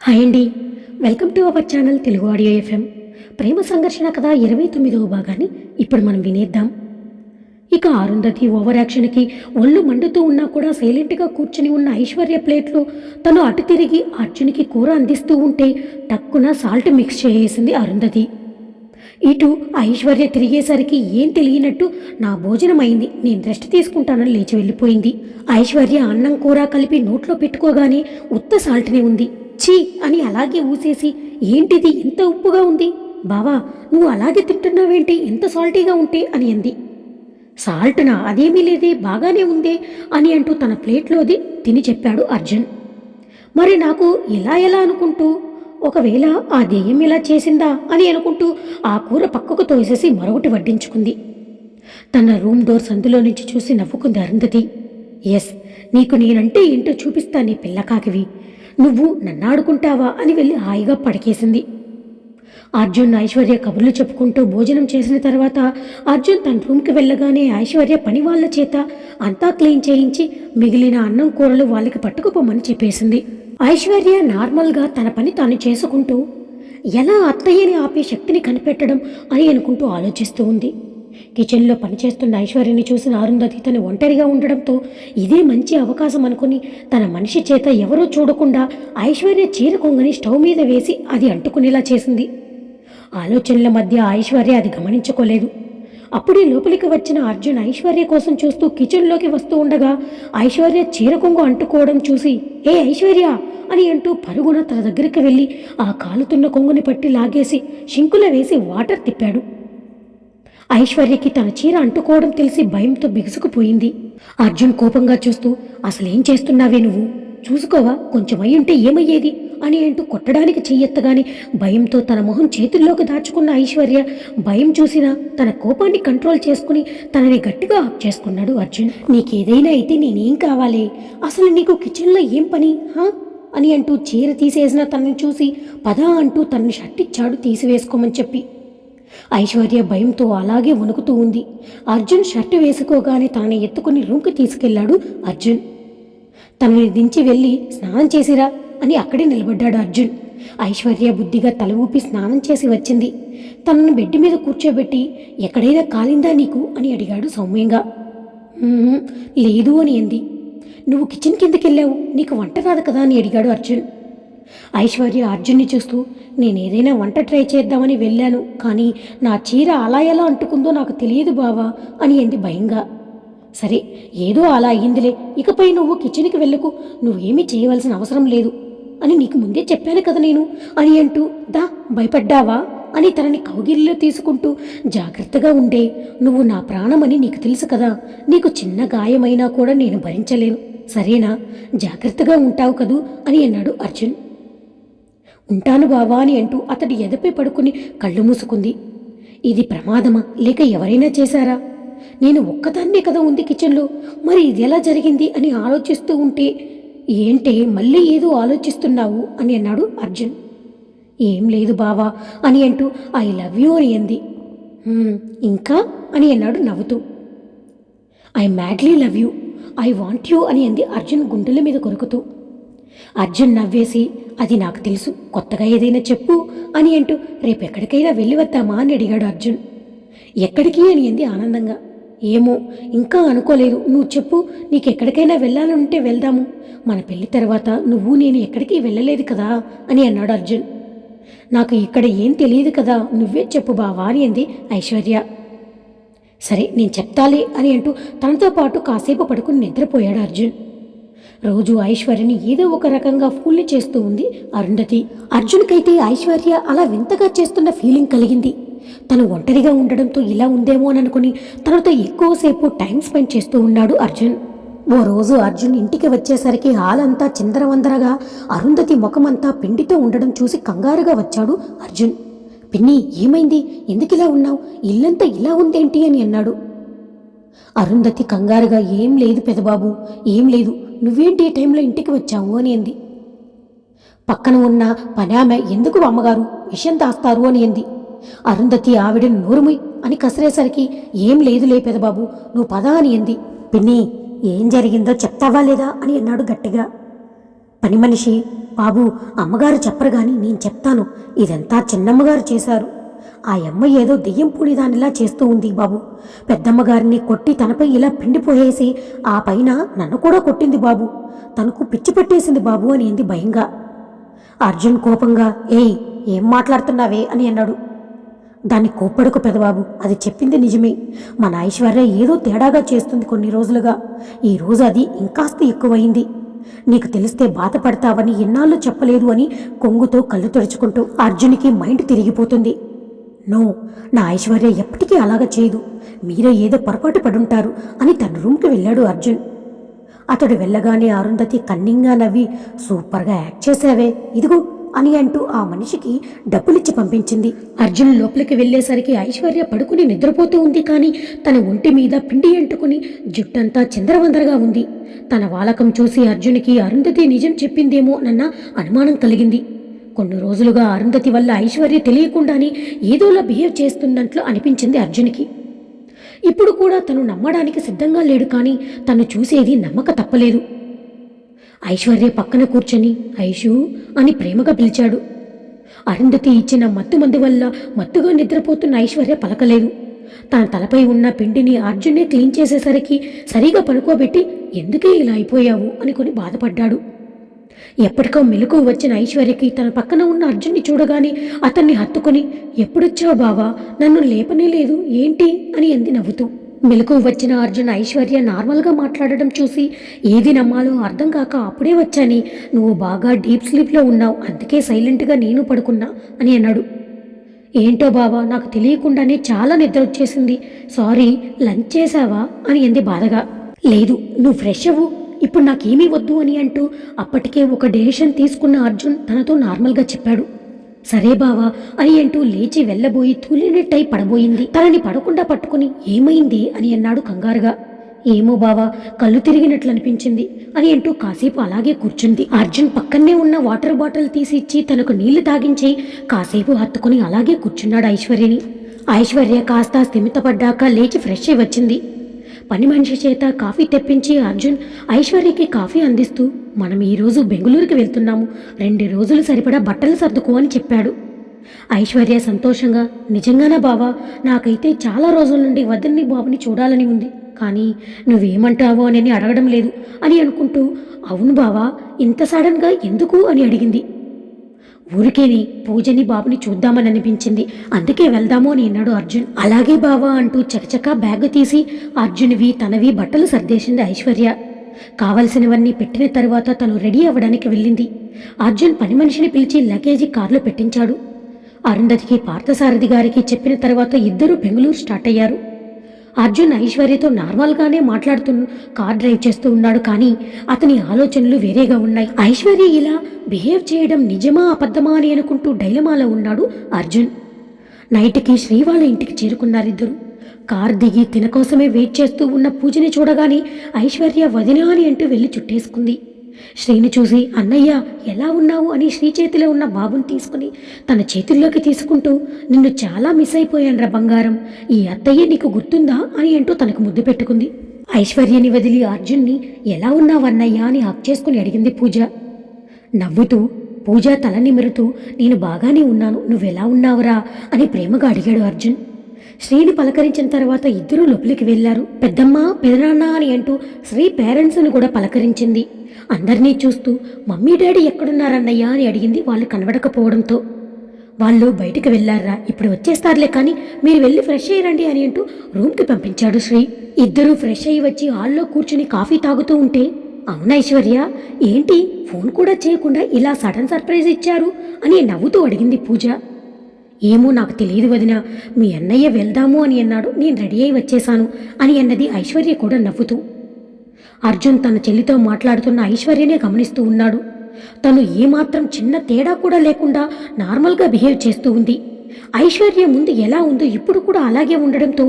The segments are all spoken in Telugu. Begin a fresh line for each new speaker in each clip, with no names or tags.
హాయ్ అండి, welcome to our channel Telugu audio FM. ప్రేమ సంఘర్షణ కథ 29వ భాగాన్ని ఇప్పుడు మనం వినేద్దాం. ఇక అరుంధతి ఓవర్ యాక్షన్కి ఒళ్ళు మండుతూ ఉన్నా కూడా సైలెంట్గా కూర్చుని ఉన్న ఐశ్వర్య ప్లేట్లో తను అటు తిరిగి అర్జున్కి కూర అందిస్తూ ఉంటే టక్కున సాల్ట్ మిక్స్ చేసేసింది అరుంధతి. ఇటు ఐశ్వర్య తిరిగేసరికి ఏం తెలియనట్టు నా భోజనం అయింది, నేను రెస్ట్ తీసుకుంటానని లేచి వెళ్ళిపోయింది. ఐశ్వర్య అన్నం కూర కలిపి నోట్లో పెట్టుకోగానే ఉత్త సాల్ట్నే ఉంది. ఛీ అని అలాగే ఊసేసి, ఏంటిది ఎంత ఉప్పుగా ఉంది బావా, నువ్వు అలాగే తింటున్నావేంటి ఎంత సాల్టీగా ఉంటే అని అంది. సాల్ట్నా, అదేమీ లేదే, బాగానే ఉందే అని అంటూ తన ప్లేట్లోది తిని చెప్పాడు అర్జున్. మరి నాకు ఎలా అనుకుంటూ, ఒకవేళ ఆ దెయ్యం ఇలా చేసిందా అని అనుకుంటూ ఆ కూర పక్కకు తోసేసి మరొకటి వడ్డించుకుంది. తన రూమ్ డోర్ సందులో నుంచి చూసి నవ్వుకుంది అరుంధతి. ఎస్, నీకు నేనంటే ఏంటో చూపిస్తా నీ పిల్లకాకివి, నువ్వు నన్నాడుకుంటావా అని వెళ్ళి హాయిగా పడకేసింది. అర్జున్ ఐశ్వర్య కబుర్లు చెప్పుకుంటూ భోజనం చేసిన తర్వాత అర్జున్ తన రూమ్కి వెళ్ళగానే ఐశ్వర్య పని వాళ్ళ చేత అంతా క్లీన్ చేయించి మిగిలిన అన్నం కూరలు వాళ్ళకి పట్టుకుపోమని చెప్పేసింది. ఐశ్వర్య నార్మల్గా తన పని తాను చేసుకుంటూ ఎలా అత్తయ్యని ఆపే శక్తిని కనిపెట్టడం అని అనుకుంటూ ఆలోచిస్తూ ఉంది. కిచెన్లో పనిచేస్తున్న ఐశ్వర్యని చూసిన అరుంధతి తను ఒంటరిగా ఉండడంతో ఇదే మంచి అవకాశం అనుకుని తన మనిషి చేత ఎవరూ చూడకుండా ఐశ్వర్య చీర కొంగని స్టవ్ మీద వేసి అది అంటుకునేలా చేసింది. ఆలోచనల మధ్య ఐశ్వర్య అది గమనించుకోలేదు. అప్పుడే లోపలికి వచ్చిన అర్జున్ ఐశ్వర్య కోసం చూస్తూ కిచెన్లోకి వస్తూ ఉండగా ఐశ్వర్య చీర కొంగు అంటుకోవడం చూసి, ఏ ఐశ్వర్య అని అంటూ పరుగున తన దగ్గరికి వెళ్ళి ఆ కాలుతున్న కొంగుని పట్టి లాగేసి షింకులో వేసి వాటర్ తిప్పాడు. ఐశ్వర్యకి తన చీర అంటుకోవడం తెలిసి భయంతో బిగుసుకుపోయింది. అర్జున్ కోపంగా చూస్తూ, అసలేం చేస్తున్నావే నువ్వు, చూసుకోవా, కొంచెం అయ్యుంటే ఏమయ్యేది అని అంటూ కొట్టడానికి చెయ్యెత్తగానే భయంతో తన మొహం చేతుల్లోకి దాచుకున్న ఐశ్వర్య భయం చూసినా తన కోపాన్ని కంట్రోల్ చేసుకుని తనని గట్టిగా హక్ చేసుకున్నాడు అర్జున్. నీకేదైనా అయితే నేనేం కావాలి, అసలు నీకు కిచెన్లో ఏం పని అని అంటూ చీర తీసేసిన తనని చూసి పదా అంటూ తనని షర్టిచ్చాడు తీసివేసుకోమని చెప్పి. ఐశ్వర్య భయంతో అలాగే వణుకుతూ ఉంది. అర్జున్ షర్టు వేసుకోగానే తనని ఎత్తుకుని రూమ్కి తీసుకెళ్లాడు అర్జున్. తనని దించి వెళ్ళి స్నానం చేసిరా అని అక్కడే నిలబడ్డాడు అర్జున్. ఐశ్వర్య బుద్ధిగా తల ఊపి స్నానం చేసి వచ్చింది. తనను బెడ్ మీద కూర్చోబెట్టి, ఎక్కడైనా కాలిందా నీకు అని అడిగాడు సౌమ్యంగా. లేదు అని అంది. నువ్వు కిచెన్ కిందకెళ్ళావు, నీకు వంట రాదు కదా అని అడిగాడు అర్జున్. ఐశ్వర్య అర్జున్ని చూస్తూ, నేనేదైనా వంట ట్రై చేద్దామని వెళ్ళాను, కానీ నా చీర అలా ఎలా అంటుకుందో నాకు తెలియదు బావా అని అంది భయంగా. సరే, ఏదో అలా అయ్యిందిలే, ఇకపై నువ్వు కిచెన్కి వెళ్ళకు, నువ్వేమీ చేయవలసిన అవసరం లేదు అని నీకు ముందే చెప్పాను కదా నేను అని అంటూ, దా భయపడ్డావా అని తనని కౌగిలిలో తీసుకుంటూ, జాగ్రత్తగా ఉండే, నువ్వు నా ప్రాణమని నీకు తెలుసు కదా, నీకు చిన్న గాయమైనా కూడా నేను భరించలేను, సరేనా, జాగ్రత్తగా ఉంటావు కదూ అని అన్నాడు అర్జున్. ఉంటాను బావా అని అంటూ అతడి ఎదపై పడుకుని కళ్ళు మూసుకుంది. ఇది ప్రమాదమా లేక ఎవరైనా చేశారా, నేను ఒక్కదాన్నే కదా ఉంది కిచెన్లో, మరి ఇది ఎలా జరిగింది అని ఆలోచిస్తూ ఉంటే, ఏంటే మళ్ళీ ఏదో ఆలోచిస్తున్నావు అని అన్నాడు అర్జున్. ఏం లేదు బావా అని అంటూ ఐ లవ్ యూ అని అంది. ఇంకా అని అన్నాడు నవ్వుతూ. I madly love you, I want you అని అంది అర్జున్ గుండెల మీద కొరుకుతూ. అర్జున్ నవ్వేసి, అది నాకు తెలుసు, కొత్తగా ఏదైనా చెప్పు అని అంటూ, రేపెక్కడికైనా వెళ్ళి వద్దామా అని అడిగాడు అర్జున్. ఎక్కడికి అని అంది ఆనందంగా. ఏమో, ఇంకా అనుకోలేదు, నువ్వు చెప్పు, నీకెక్కడికైనా వెళ్ళాలంటే వెళ్దాము, మన పెళ్లి తర్వాత నువ్వు నేను ఎక్కడికి వెళ్ళలేదు కదా అని అన్నాడు అర్జున్. నాకు ఇక్కడ ఏం తెలియదు కదా, నువ్వే చెప్పు బావా అని అంది ఐశ్వర్య. సరే నేను చెప్తాలే అని అంటూ తనతో పాటు కాసేపు పడుకుని నిద్రపోయాడు అర్జున్. రోజు ఐశ్వర్యని ఏదో ఒక రకంగా ఫూల్ని చేస్తూ ఉంది అరుంధతి. అర్జున్కైతే ఐశ్వర్య అలా వింతగా చేస్తున్న ఫీలింగ్ కలిగింది. తను ఒంటరిగా ఉండడంతో ఇలా ఉందేమో అని అనుకుని తనతో ఎక్కువసేపు టైం స్పెండ్ చేస్తూ ఉన్నాడు అర్జున్. ఓ రోజు అర్జున్ ఇంటికి వచ్చేసరికి హాల్ అంతా చిందరవందరగా, అరుంధతి ముఖమంతా పిండితో ఉండడం చూసి కంగారుగా వచ్చాడు అర్జున్. పిన్ని, ఏమైంది, ఎందుకిలా ఉన్నావు, ఇల్లంతా ఇలా ఉందేంటి అని అన్నాడు. అరుంధతి కంగారుగా, ఏం లేదు పెదబాబు, ఏం లేదు, నువ్వేంటి ఈ టైంలో ఇంటికి వచ్చావు అని అంది. పక్కన ఉన్న పనామె, ఎందుకు అమ్మగారు విషయం దాస్తారు అని అంది. అరుంధతి ఆవిడని నోరుముయ్ అని కసిరేసరికి, ఏం లేదులే పెదబాబు, నువ్వు పద అని అంది. పిన్ని, ఏం జరిగిందో చెప్తావా లేదా అని అన్నాడు గట్టిగా. పని మనిషి, బాబు, అమ్మగారు చెప్పరు గాని నేను చెప్తాను. ఇదంతా చిన్నమ్మగారు చేశారు. ఆ అమ్మ ఏదో దెయ్యం పూడిదానిలా చేస్తూ ఉంది బాబు. పెద్దమ్మగారిని కొట్టి తనపై ఇలా పిండిపోయేసి ఆ పైన నన్ను కూడా కొట్టింది బాబు. తనకు పిచ్చి పెట్టేసింది బాబు అని అంది భయంగా. అర్జున్ కోపంగా, ఏయ్, ఏం మాట్లాడుతున్నావే అని అన్నాడు. దాన్ని కోప్పడుకు పెదబాబు, అది చెప్పింది నిజమే. మన ఐశ్వర్య ఏదో తేడాగా చేస్తుంది కొన్ని రోజులుగా. ఈరోజు అది ఇంకాస్త ఎక్కువైంది. నీకు తెలిస్తే బాధపడతావని ఎన్నాళ్ళు చెప్పలేదు అని కొంగుతో కళ్ళు తుడుచుకుంటూ అర్జున్కి మైండ్ తిరిగిపోతుంది. నో, నా ఐశ్వర్య ఎప్పటికీ అలాగ చేయదు. మీరే ఏదో పొరపాటు పడుంటారు అని తన రూమ్కి వెళ్ళాడు అర్జున్. అతడు వెళ్ళగానే అరుంధతి కన్నింగా నవ్వి, సూపర్గా యాక్ట్ చేసావే, ఇదిగో అని అంటూ ఆ మనిషికి డబ్బులిచ్చి పంపించింది. అర్జున్ లోపలికి వెళ్లేసరికి ఐశ్వర్య పడుకుని నిద్రపోతూ ఉంది. కానీ తన ఒంటి మీద పిండి అంటుకుని జుట్టంతా చిందరవందరగా ఉంది. తన వాలకం చూసి అర్జున్కి అరుంధతి నిజం చెప్పిందేమో అన్న అనుమానం కలిగింది. కొన్ని రోజులుగా అరుంధతి వల్ల ఐశ్వర్య తెలియకుండానే ఏదోలా బిహేవ్ చేస్తున్నట్లు అనిపించింది అర్జున్కి. ఇప్పుడు కూడా తను నమ్మడానికి సిద్ధంగా లేడు. కానీ తను చూసేది నమ్మక తప్పలేదు. ఐశ్వర్య పక్కన కూర్చొని ఐషు అని ప్రేమగా పిలిచాడు. అరుంధతి ఇచ్చిన మత్తు వల్ల మత్తుగా నిద్రపోతున్న ఐశ్వర్య పలకలేదు. తన తలపై ఉన్న పిండిని అర్జున్నే క్లీన్ చేసేసరికి సరిగా పడుకోబెట్టి, ఎందుకే ఇలా అయిపోయావు అనుకుని బాధపడ్డాడు. ఎప్పటికో మెలకు వచ్చిన ఐశ్వర్యకి తన పక్కన ఉన్న అర్జున్ని చూడగానే అతన్ని హత్తుకొని, ఎప్పుడొచ్చావు బావా, నన్ను లేపనే లేదు ఏంటి అని అంది నవ్వుతూ. మెలకు వచ్చిన అర్జున్ ఐశ్వర్య నార్మల్గా మాట్లాడడం చూసి ఏది నమ్మాలో అర్థం కాక, అప్పుడే వచ్చాని, నువ్వు బాగా డీప్ స్లీప్లో ఉన్నావు, అందుకే సైలెంట్గా నేను పడుకున్నా అని అన్నాడు. ఏంటో బావా, నాకు తెలియకుండానే చాలా నిద్ర వచ్చేసింది, సారీ, లంచ్ చేశావా అని అంది బాధగా. లేదు, నువ్వు ఫ్రెష్ అవ్వు, ఇప్పుడు నాకేమీ వద్దు అని అంటూ అప్పటికే ఒక డెసిషన్ తీసుకున్న అర్జున్ తనతో నార్మల్గా చెప్పాడు. సరే బావా అని అంటూ లేచి వెళ్ళబోయి తూలినట్టై పడబోయింది. తనని పడకుండా పట్టుకుని, ఏమైంది అని అన్నాడు కంగారుగా. ఏమో బావా, కళ్ళు తిరిగినట్లు అనిపించింది అని అంటూ కాసేపు అలాగే కూర్చుంది. అర్జున్ పక్కనే ఉన్న వాటర్ బాటిల్ తీసి ఇచ్చి తనకు నీళ్లు తాగించి కాసేపు హత్తుకుని అలాగే కూర్చున్నాడు ఐశ్వర్యని. ఐశ్వర్య కాస్త స్థిమితపడ్డాక లేచి ఫ్రెష్ అయి వచ్చింది. పని మనిషి చేత కాఫీ తెప్పించి అర్జున్ ఐశ్వర్యకి కాఫీ అందిస్తూ, మనం ఈరోజు బెంగళూరుకి వెళ్తున్నాము, 2 రోజులు సరిపడా బట్టలు సర్దుకో అని చెప్పాడు. ఐశ్వర్య సంతోషంగా, నిజంగానా బావా, నాకైతే చాలా రోజుల నుండి వదిన్ని బాబుని చూడాలని ఉంది, కానీ నువ్వేమంటావో అని అడగడం లేదు అని అనుకుంటూ, అవును బావా, ఇంత సడన్గా ఎందుకు అని అడిగింది. ఊరికేని పూజని బాబుని చూద్దామని అనిపించింది, అందుకే వెళ్దాము అని అన్నాడు అర్జున్. అలాగే బావా అంటూ చకచకా బ్యాగ్ తీసి అర్జున్వి తనవి బట్టలు సర్దేసింది ఐశ్వర్య. కావలసినవన్నీ పెట్టిన తరువాత తను రెడీ అవ్వడానికి వెళ్ళింది. అర్జున్ పని మనిషిని పిలిచి లగేజీ కారులో పెట్టించాడు. అరుంధతికి పార్థసారథి గారికి చెప్పిన తర్వాత ఇద్దరూ బెంగళూరు స్టార్ట్ అయ్యారు. అర్జున్ ఐశ్వర్యతో నార్మల్గానే మాట్లాడుతూ కార్ డ్రైవ్ చేస్తూ ఉన్నాడు. కానీ అతని ఆలోచనలు వేరేగా ఉన్నాయి. ఐశ్వర్య ఇలా బిహేవ్ చేయడం నిజమా అబద్ధమా అని అనుకుంటూ డైలమాలో ఉన్నాడు అర్జున్. నైట్కి శ్రీ వాళ్ళ ఇంటికి చేరుకున్నారిద్దరు. కార్ దిగి తిన కోసమే వెయిట్ చేస్తూ ఉన్న పూజని చూడగానే ఐశ్వర్య వదినా అని అంటూ వెళ్ళి చుట్టేసుకుంది. శ్రీని చూసి, అన్నయ్య ఎలా ఉన్నావు అని శ్రీ చేతిలో ఉన్న బాబుని తీసుకుని తన చేతుల్లోకి తీసుకుంటూ, నిన్ను చాలా మిస్ అయిపోయానురా బంగారం, ఈ అత్తయ్య నీకు గుర్తుందా అని అంటూ తనకు ముద్దు పెట్టుకుంది. ఐశ్వర్యని వదిలి అర్జున్ని, ఎలా ఉన్నావు అన్నయ్య అని హక్ చేసుకుని అడిగింది పూజ. నవ్వుతూ పూజ తల నిమురుతూ, నేను బాగానే ఉన్నాను, నువ్వెలా ఉన్నావురా అని ప్రేమగా అడిగాడు అర్జున్. శ్రీని పలకరించిన తర్వాత ఇద్దరూ లోపలికి వెళ్లారు. పెద్దమ్మ, పెదనాన్న అని అంటూ శ్రీ పేరెంట్స్ని కూడా పలకరించింది. అందరినీ చూస్తూ, మమ్మీ డాడీ ఎక్కడున్నారన్నయ్యా అని అడిగింది వాళ్ళు కనబడకపోవడంతో. వాళ్ళు బయటికి వెళ్లారా, ఇప్పుడు వచ్చేస్తారులే, కానీ మీరు వెళ్ళి ఫ్రెష్ అయ్యారండి అని అంటూ రూమ్కి పంపించాడు శ్రీ. ఇద్దరూ ఫ్రెష్ అయ్యి వచ్చి హాల్లో కూర్చుని కాఫీ తాగుతూ ఉంటే, అవునా ఐశ్వర్య, ఏంటి ఫోన్ కూడా చేయకుండా ఇలా సడన్ సర్ప్రైజ్ ఇచ్చారు అని నవ్వుతూ అడిగింది పూజ. ఏమో నాకు తెలియదు వదినా, మీ అన్నయ్య వెళ్దాము అని అన్నాడు, నేను రెడీ అయి వచ్చేశాను అని అన్నది ఐశ్వర్య కూడా నవ్వుతూ. అర్జున్ తన చెల్లితో మాట్లాడుతున్న ఐశ్వర్యనే గమనిస్తూ ఉన్నాడు. తను ఏమాత్రం చిన్న తేడా కూడా లేకుండా నార్మల్గా బిహేవ్ చేస్తూ ఉంది. ఐశ్వర్య ముందు ఎలా ఉందో ఇప్పుడు కూడా అలాగే ఉండడంతో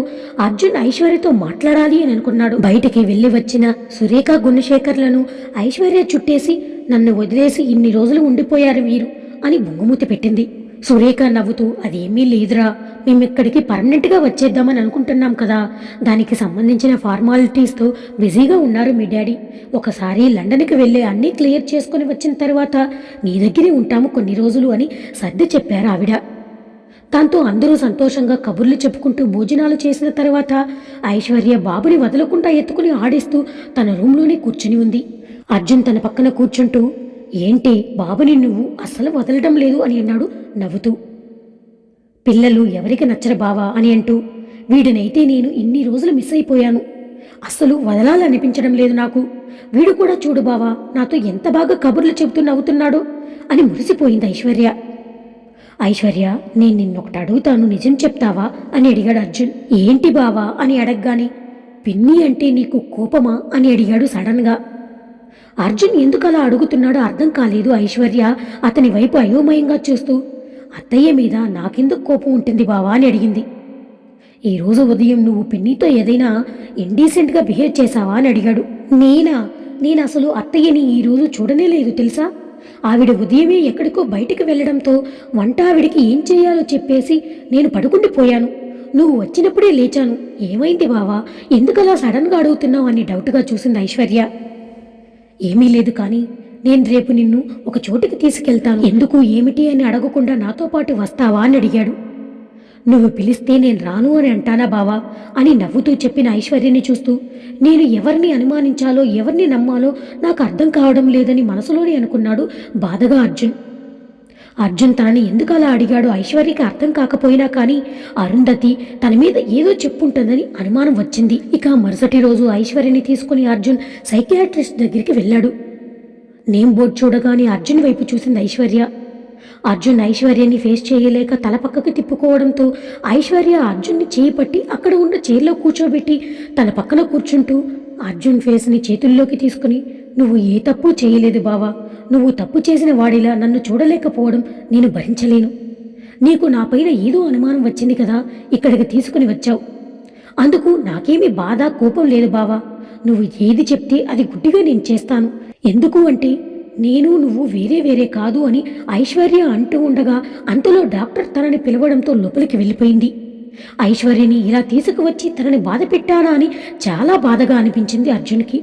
అర్జున్ ఐశ్వర్యతో మాట్లాడాలి అని అనుకున్నాడు. బయటికి వెళ్ళి వచ్చిన సురేఖ గుణశేఖర్లను ఐశ్వర్య చుట్టేసి, నన్ను వదిలేసి ఇన్ని రోజులు ఉండిపోయారు వీరు అని బొంగుమూతి పెట్టింది. సురేఖ నవ్వుతూ, అదేమీ లేదురా, మేమిక్కడికి పర్మనెంట్గా వచ్చేద్దామని అనుకుంటున్నాం కదా, దానికి సంబంధించిన ఫార్మాలిటీస్తో బిజీగా ఉన్నారు మీ డాడీ. ఒకసారి లండన్కి వెళ్ళి అన్నీ క్లియర్ చేసుకుని వచ్చిన తర్వాత నీ దగ్గరే ఉంటాము కొన్ని రోజులు అని సర్ది చెప్పారు ఆవిడ. దాంతో అందరూ సంతోషంగా కబుర్లు చెప్పుకుంటూ భోజనాలు చేసిన తర్వాత ఐశ్వర్య బాబుని వదలకుండా ఎత్తుకుని ఆడిస్తూ తన రూమ్లోనే కూర్చుని ఉంది. అర్జున్ తన పక్కన కూర్చుంటూ, ఏంటి బాబుని నువ్వు అస్సలు వదలడం లేదు అని అన్నాడు నవ్వుతూ. పిల్లలు ఎవరికి నచ్చరు బావా అని అంటూ, వీడినైతే నేను ఇన్ని రోజులు మిస్ అయిపోయాను, అస్సలు వదలాలనిపించడం లేదు నాకు. వీడు కూడా చూడు బావా నాతో ఎంత బాగా కబుర్లు చెబుతూ నవ్వుతున్నాడో అని మురిసిపోయింది ఐశ్వర్య. ఐశ్వర్య, నేను నిన్నొకటి అడుగుతాను, నిజం చెప్తావా అని అడిగాడు అర్జున్. ఏంటి బావా అని అడగగానే, పిన్ని అంటే నీకు కోపమా అని అడిగాడు సడన్గా. అర్జున్ ఎందుకు అలా అడుగుతున్నాడో అర్థం కాలేదు ఐశ్వర్య అతని వైపు అయోమయంగా చూస్తూ. అత్తయ్య మీద నాకెందుకు కోపం ఉంటుంది బావా అని అడిగింది. ఈరోజు ఉదయం నువ్వు పిన్నితో ఏదైనా ఇండీసెంట్గా బిహేవ్ చేశావా అని అడిగాడు. నేను అసలు అత్తయ్యని ఈరోజు చూడనే లేదు తెలుసా. ఆవిడ ఉదయమే ఎక్కడికో బయటికి వెళ్లడంతో వంట ఆవిడికి ఏం చేయాలో చెప్పేసి నేను పడుకుండిపోయాను. నువ్వు వచ్చినప్పుడే లేచాను. ఏమైంది బావా, ఎందుకలా సడన్గా అడుగుతున్నావు అని డౌట్గా చూసింది ఐశ్వర్య. ఏమీ లేదు, కానీ నేను రేపు నిన్ను ఒక చోటికి తీసుకెళ్తాను, ఎందుకు ఏమిటి అని అడగకుండా నాతో పాటు వస్తావా అని అడిగాడు. నువ్వు పిలిస్తే నేను రాను అని అంటానా బావా అని నవ్వుతూ చెప్పిన ఐశ్వర్యని చూస్తూ, నేను ఎవరిని అనుమానించాలో ఎవరిని నమ్మాలో నాకు అర్థం కావడం లేదని మనసులోనే అనుకున్నాడు బాధగా అర్జున్ తనని ఎందుకు అలా అడిగాడో ఐశ్వర్యకి అర్థం కాకపోయినా కానీ అరుంధతి తన మీద ఏదో చెప్పుంటుందని అనుమానం వచ్చింది. ఇక మరుసటి రోజు ఐశ్వర్యని తీసుకుని అర్జున్ సైకియాట్రిస్ట్ దగ్గరికి వెళ్ళాడు. నేమ్ బోర్డు చూడగానే అర్జున్ వైపు చూసింది ఐశ్వర్య. అర్జున్ ఐశ్వర్యని ఫేస్ చేయలేక తల పక్కకి తిప్పుకోవడంతో ఐశ్వర్య అర్జున్ని చేయి పట్టి అక్కడ ఉన్న చైర్లో కూర్చోబెట్టి తన పక్కన కూర్చుంటూ అర్జున్ ఫేస్ని చేతుల్లోకి తీసుకుని, నువ్వు ఏ తప్పు చేయలేదు బావా, నువ్వు తప్పు చేసిన వాడిలా నన్ను చూడలేకపోవడం నేను భరించలేను. నీకు నాపైన ఏదో అనుమానం వచ్చింది కదా, ఇక్కడికి తీసుకుని వచ్చావు. అందుకు నాకేమీ బాధ కోపం లేదు బావా. నువ్వు ఏది చెప్తే అది గుడ్డిగా నేను చేస్తాను. ఎందుకు అంటే నేను నువ్వు వేరే కాదు అని ఐశ్వర్య అంటూ ఉండగా అంతలో డాక్టర్ తనని పిలవడంతో లోపలికి వెళ్ళిపోయింది. ఐశ్వర్యని ఇలా తీసుకువచ్చి తనని బాధ పెట్టానా అని చాలా బాధగా అనిపించింది అర్జున్కి.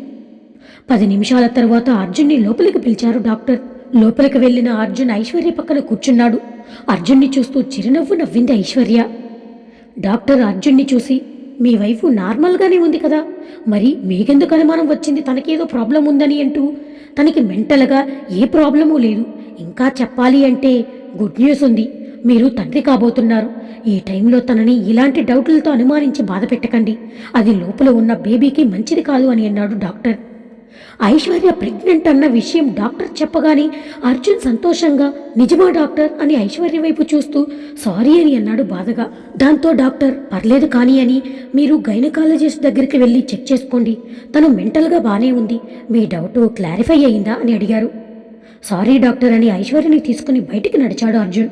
10 నిమిషాల తర్వాత అర్జున్ని లోపలికి పిలిచారు డాక్టర్. లోపలికి వెళ్ళిన అర్జున్ ఐశ్వర్య పక్కన కూర్చున్నాడు. అర్జున్ని చూస్తూ చిరునవ్వు నవ్వింది ఐశ్వర్య. డాక్టర్ అర్జున్ని చూసి, మీ వైఫ్ నార్మల్గానే ఉంది కదా, మరి మీకెందుకు అనుమానం వచ్చింది తనకేదో ప్రాబ్లం ఉందని అంటూ. తనకి మెంటల్గా ఏ ప్రాబ్లమూ లేదు. ఇంకా చెప్పాలి అంటే గుడ్ న్యూస్ ఉంది, మీరు తండ్రి కాబోతున్నారు. ఈ టైంలో తనని ఇలాంటి డౌట్లతో అనుమానించి బాధ పెట్టకండి, అది లోపల ఉన్న బేబీకి మంచిది కాదు అని అన్నాడు డాక్టర్. ఐశ్వర్య ప్రెగ్నెంట్ అన్న విషయం డాక్టర్ చెప్పగానే అర్జున్ సంతోషంగా, నిజమా డాక్టర్ అని ఐశ్వర్య వైపు చూస్తూ సారీ అని అన్నాడు బాధగా. దాంతో డాక్టర్, పర్లేదు కానీ అని, మీరు గైనకాలజిస్ట్ దగ్గరికి వెళ్ళి చెక్ చేసుకోండి, తను మెంటల్గా బానే ఉంది, మీ డౌట్ క్లారిఫై అయిందా అని అడిగారు. సారీ డాక్టర్ అని ఐశ్వర్యని తీసుకుని బయటికి నడిచాడు అర్జున్.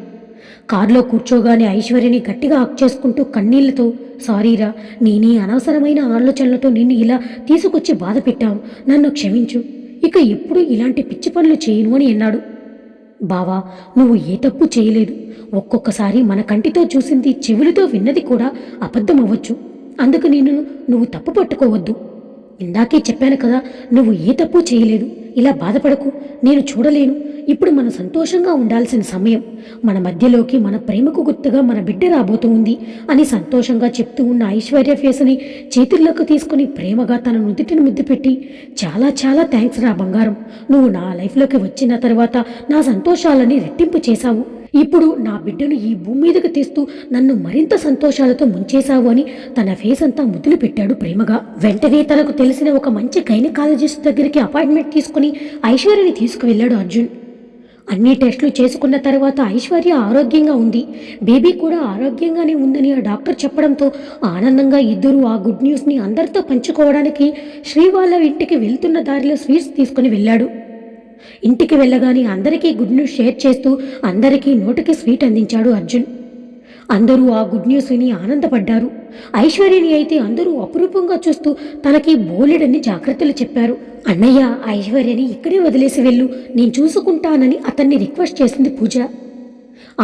కారులో కూర్చోగానే ఐశ్వర్యని గట్టిగా హక్ చేసుకుంటూ కన్నీళ్లతో, సారీరా, నేనే అనవసరమైన ఆలోచనలతో నిన్ను ఇలా తీసుకొచ్చి బాధ పెట్టాను, నన్ను క్షమించు, ఇక ఎప్పుడు ఇలాంటి పిచ్చి పనులు చేయను అని అన్నాడు. బావా, నువ్వు ఏ తప్పు చేయలేదు. ఒక్కొక్కసారి మన కంటితో చూసింది చెవులతో విన్నది కూడా అబద్ధం అవ్వచ్చు, అందుకు నువ్వు తప్పు పట్టుకోవద్దు. ఇందాకే చెప్పాను కదా, నువ్వు ఏ తప్పు చేయలేదు, ఇలా బాధపడకు, నేను చూడలేను. ఇప్పుడు మనం సంతోషంగా ఉండాల్సిన సమయం, మన మధ్యలోకి మన ప్రేమకు గుర్తుగా మన బిడ్డ రాబోతూ ఉంది అని సంతోషంగా చెప్తూ ఉన్న ఐశ్వర్య ఫేస్ని చేతుల్లోకి తీసుకుని ప్రేమగా తన నుదుటిని ముద్దు పెట్టి, చాలా చాలా థ్యాంక్స్ రా బంగారం, నువ్వు నా లైఫ్లోకి వచ్చిన తర్వాత నా సంతోషాలని రెట్టింపు చేశావు. ఇప్పుడు నా బిడ్డను ఈ భూమి మీదకు తెస్తూ నన్ను మరింత సంతోషాలతో ముంచేశావు అని తన ఫేస్ అంతా ముద్దులు పెట్టాడు ప్రేమగా. వెంటనే తనకు తెలిసిన ఒక మంచి గైనకాలజిస్ట్ దగ్గరికి అపాయింట్మెంట్ తీసుకుని ఐశ్వర్యని తీసుకువెళ్ళాడు అర్జున్. అన్ని టెస్టులు చేసుకున్న తర్వాత ఐశ్వర్య ఆరోగ్యంగా ఉంది, బేబీ కూడా ఆరోగ్యంగానే ఉందని ఆ డాక్టర్ చెప్పడంతో ఆనందంగా ఇద్దరూ ఆ గుడ్ న్యూస్ని అందరితో పంచుకోవడానికి శ్రీ వాళ్ళ ఇంటికి వెళ్తున్న దారిలో స్వీట్స్ తీసుకుని వెళ్ళాడు. ఇంటికి వెళ్ళగానే అందరికీ గుడ్ న్యూస్ షేర్ చేస్తూ అందరికీ నోటికి స్వీట్ అందించాడు అర్జున్. అందరూ ఆ గుడ్ న్యూస్ విని ఆనందపడ్డారు. ఐశ్వర్యని అయితే అందరూ అపురూపంగా చూస్తూ తనకి బోలెడన్ని జాగ్రత్తలు చెప్పారు. అన్నయ్య, ఐశ్వర్యని ఇక్కడే వదిలేసి వెళ్ళు, నేను చూసుకుంటానని అతన్ని రిక్వెస్ట్ చేసింది పూజ.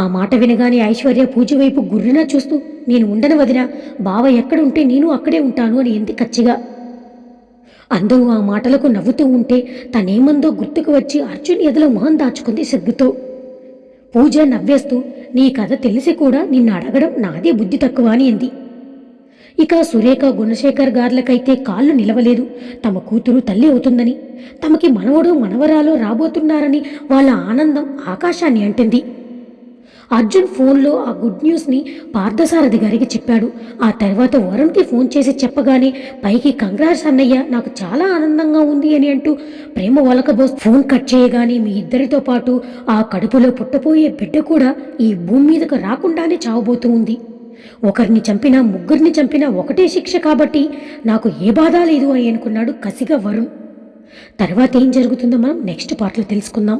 ఆ మాట వినగానే ఐశ్వర్య పూజ వైపు గుర్రునా చూస్తూ, నేను ఉండను వదినా, బావ ఎక్కడుంటే నేను అక్కడే ఉంటాను అని ఎంది కచ్చిగా. అందరూ ఆ మాటలకు నవ్వుతూ ఉంటే తనేమందో గుర్తుకు వచ్చి అర్జున్ ఎదలో మొహం దాచుకుంది సిగ్గుతో. పూజ నవ్వేస్తూ, నీ కథ తెలిసి కూడా నిన్ను అడగడం నాదే బుద్ధి తక్కువ అని అంది. ఇక సురేఖ గుణశేఖర్ గార్లకైతే కాళ్ళు నిలవలేదు. తమ కూతురు తల్లి అవుతుందని, తమకి మనవడు మనవరాలు రాబోతున్నారని వాళ్ళ ఆనందం ఆకాశాన్ని అంటింది. అర్జున్ ఫోన్లో ఆ గుడ్ న్యూస్ని పార్థసారథి గారికి చెప్పాడు. ఆ తర్వాత వరుణ్కి ఫోన్ చేసి చెప్పగానే పైకి కంగ్రాట్స్ అన్నయ్య, నాకు చాలా ఆనందంగా ఉంది అని అంటూ ప్రేమ వలకబోస్ ఫోన్ కట్ చేయగానే మీ ఇద్దరితో పాటు ఆ కడుపులో పుట్టపోయే బిడ్డ కూడా ఈ భూమి మీదకు రాకుండానే చావబోతూ ఉంది. ఒకరిని చంపినా ముగ్గురిని చంపినా ఒకటే శిక్ష కాబట్టి నాకు ఏ బాధ లేదు అని అనుకున్నాడు కసిగా వరుణ్. తర్వాత ఏం జరుగుతుందో మనం నెక్స్ట్ పార్ట్లో తెలుసుకుందాం.